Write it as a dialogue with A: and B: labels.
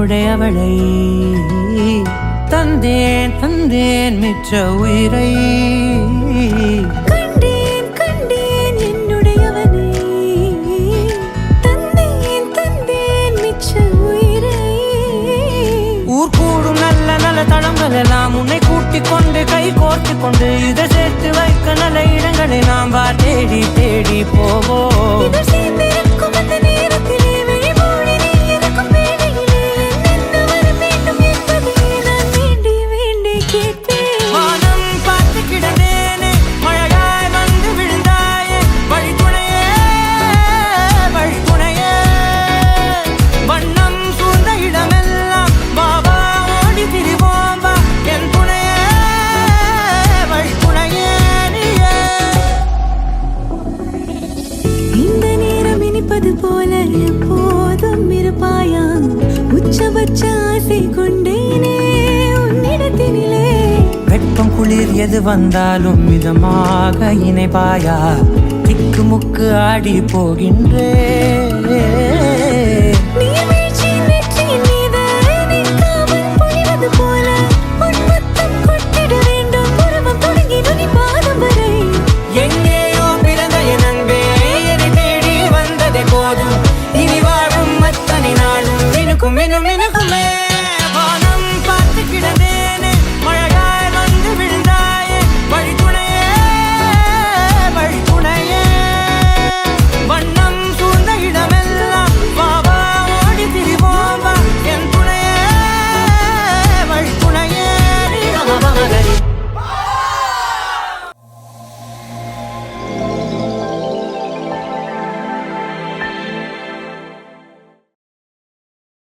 A: என்னுடையவளை தந்தேன் தந்தேன் மிச்ச உயிரை
B: கண்டேன் கண்டேன் என்னுடையவனை தந்தேன் தந்தேன் மிச்ச உயிரை
A: ஊர் கூடும் நல்ல நல்ல தளங்கள் எல்லாம் உன்னை கூட்டிக் கொண்டு கை கோர்த்து கொண்டு இதை சேர்த்து வைக்க நல்ல இடங்களை நாம் வா தேடி தேடி போவோம்.
B: போல எப்போதும் இருப்பாயா உச்சபட்ச ஆசை கொண்டேனே உன்னிடத்தினிலே
A: வெப்பம் குளிர் எது வந்தாலும் மிதமாக இணைப்பாயா திக்கு முக்கு ஆடி போகின்றே
B: மினுக்கும் மினுக்கும் மினுக்குமே